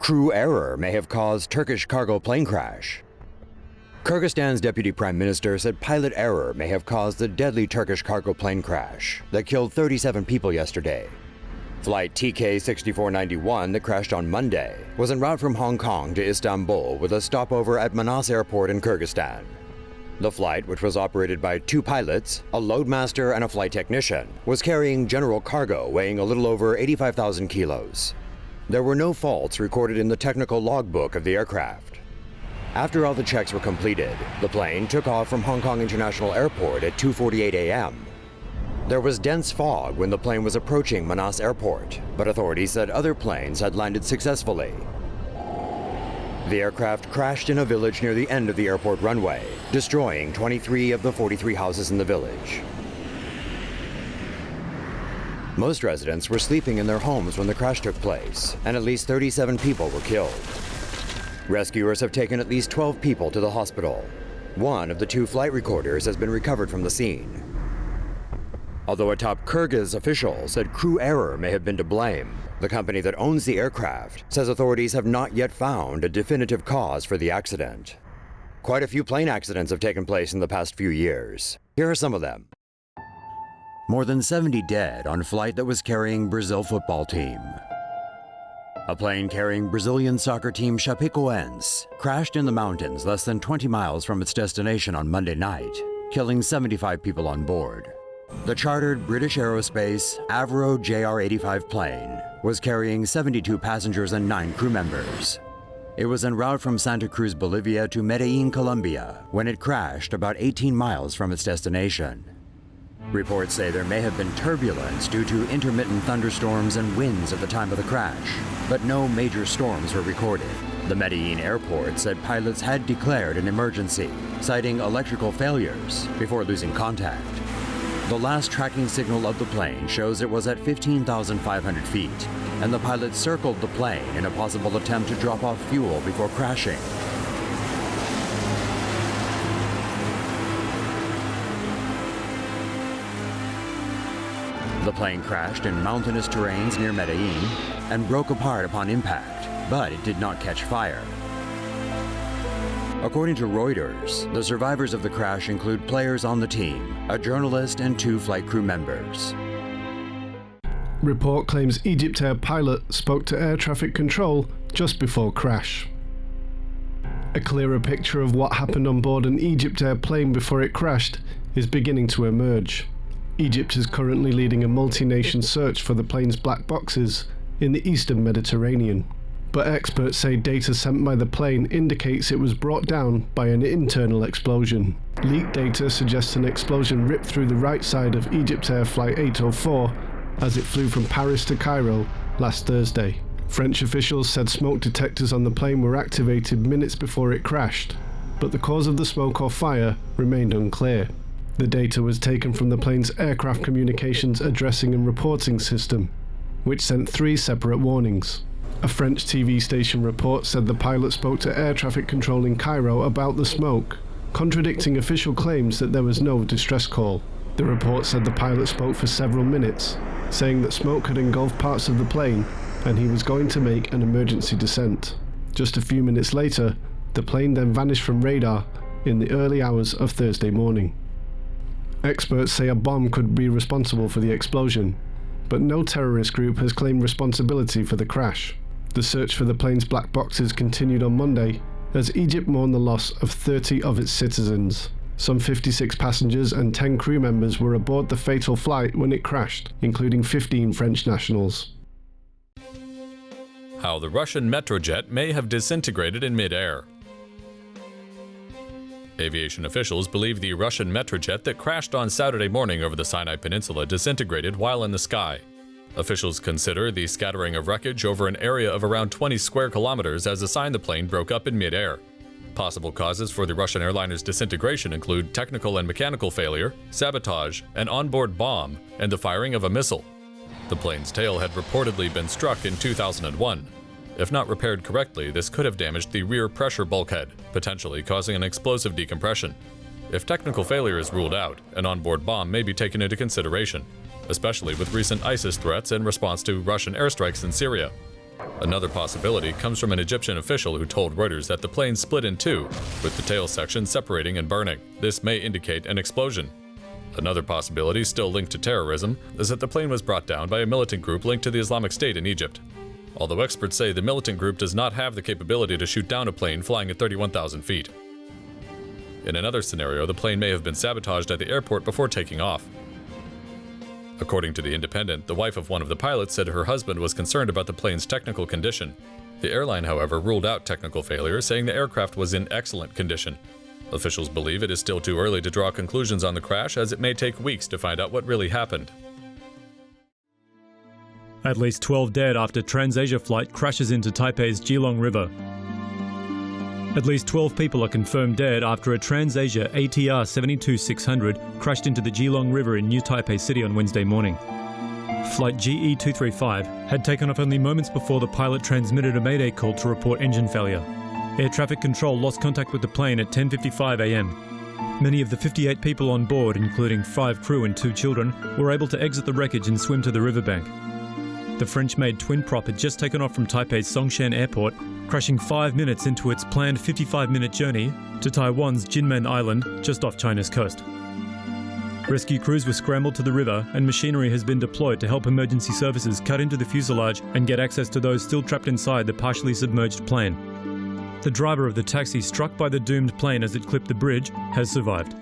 Crew error may have caused Turkish cargo plane crash. Kyrgyzstan's deputy prime minister said pilot error may have caused the deadly Turkish cargo plane crash that killed 37 people yesterday. Flight TK-6491 that crashed on Monday was en route from Hong Kong to Istanbul with a stopover at Manas Airport in Kyrgyzstan. The flight, which was operated by 2 pilots, a loadmaster and a flight technician, was carrying general cargo weighing a little over 85,000 kilos. There were no faults recorded in the technical logbook of the aircraft. After all the checks were completed, the plane took off from Hong Kong International Airport at 2:48 a.m. There was dense fog when the plane was approaching Manas Airport, but authorities said other planes had landed successfully. The aircraft crashed in a village near the end of the airport runway, destroying 23 of the 43 houses in the village. Most residents were sleeping in their homes when the crash took place, and at least 37 people were killed. Rescuers have taken at least 12 people to the hospital. One of the 2 flight recorders has been recovered from the scene. Although a top Kyrgyz official said crew error may have been to blame, the company that owns the aircraft says authorities have not yet found a definitive cause for the accident. Quite a few plane accidents have taken place in the past few years. Here are some of them. More than 70 dead on flight that was carrying Brazil football team. A plane carrying Brazilian soccer team Chapecoense crashed in the mountains less than 20 miles from its destination on Monday night, killing 75 people on board. The chartered British Aerospace Avro JR-85 plane was carrying 72 passengers and 9 crew members. It was en route from Santa Cruz, Bolivia to Medellin, Colombia, when it crashed about 18 miles from its destination. Reports say there may have been turbulence due to intermittent thunderstorms and winds at the time of the crash, but no major storms were recorded. The Medellin airport said pilots had declared an emergency, citing electrical failures before losing contact. The last tracking signal of the plane shows it was at 15,500 feet, and the pilot circled the plane in a possible attempt to drop off fuel before crashing. The plane crashed in mountainous terrains near Medellin and broke apart upon impact, but it did not catch fire. According to Reuters, the survivors of the crash include players on the team, a journalist, and 2 flight crew members. Report claims EgyptAir pilot spoke to air traffic control just before crash. A clearer picture of what happened on board an EgyptAir plane before it crashed is beginning to emerge. Egypt is currently leading a multi-nation search for the plane's black boxes in the eastern Mediterranean. But experts say data sent by the plane indicates it was brought down by an internal explosion. Leaked data suggests an explosion ripped through the right side of EgyptAir Flight 804 as it flew from Paris to Cairo last Thursday. French officials said smoke detectors on the plane were activated minutes before it crashed, but the cause of the smoke or fire remained unclear. The data was taken from the plane's aircraft communications addressing and reporting system, which sent 3 separate warnings. A French TV station report said the pilot spoke to air traffic control in Cairo about the smoke, contradicting official claims that there was no distress call. The report said the pilot spoke for several minutes, saying that smoke had engulfed parts of the plane and he was going to make an emergency descent. Just a few minutes later, the plane then vanished from radar in the early hours of Thursday morning. Experts say a bomb could be responsible for the explosion, but no terrorist group has claimed responsibility for the crash. The search for the plane's black boxes continued on Monday as Egypt mourned the loss of 30 of its citizens. Some 56 passengers and 10 crew members were aboard the fatal flight when it crashed, including 15 French nationals. How the Russian Metrojet may have disintegrated in mid-air. Aviation officials believe the Russian Metrojet that crashed on Saturday morning over the Sinai Peninsula disintegrated while in the sky. Officials consider the scattering of wreckage over an area of around 20 square kilometers as a sign the plane broke up in mid-air. Possible causes for the Russian airliner's disintegration include technical and mechanical failure, sabotage, an onboard bomb, and the firing of a missile. The plane's tail had reportedly been struck in 2001. If not repaired correctly, this could have damaged the rear pressure bulkhead, potentially causing an explosive decompression. If technical failure is ruled out, an onboard bomb may be taken into consideration, especially with recent ISIS threats in response to Russian airstrikes in Syria. Another possibility comes from an Egyptian official who told Reuters that the plane split in two, with the tail section separating and burning. This may indicate an explosion. Another possibility, still linked to terrorism, is that the plane was brought down by a militant group linked to the Islamic State in Egypt. Although experts say the militant group does not have the capability to shoot down a plane flying at 31,000 feet. In another scenario, the plane may have been sabotaged at the airport before taking off. According to The Independent, the wife of one of the pilots said her husband was concerned about the plane's technical condition. The airline, however, ruled out technical failure, saying the aircraft was in excellent condition. Officials believe it is still too early to draw conclusions on the crash, as it may take weeks to find out what really happened. At least 12 dead after TransAsia flight crashes into Taipei's Geelong River. At least 12 people are confirmed dead after a TransAsia ATR 72600 crashed into the Geelong River in New Taipei City on Wednesday morning. Flight GE235 had taken off only moments before the pilot transmitted a mayday call to report engine failure. Air traffic control lost contact with the plane at 10:55 a.m. Many of the 58 people on board, including 5 crew and 2 children, were able to exit the wreckage and swim to the riverbank. The French-made twin prop had just taken off from Taipei's Songshan Airport, crashing 5 minutes into its planned 55-minute journey to Taiwan's Jinmen Island, just off China's coast. Rescue crews were scrambled to the river, and machinery has been deployed to help emergency services cut into the fuselage and get access to those still trapped inside the partially submerged plane. The driver of the taxi struck by the doomed plane as it clipped the bridge has survived.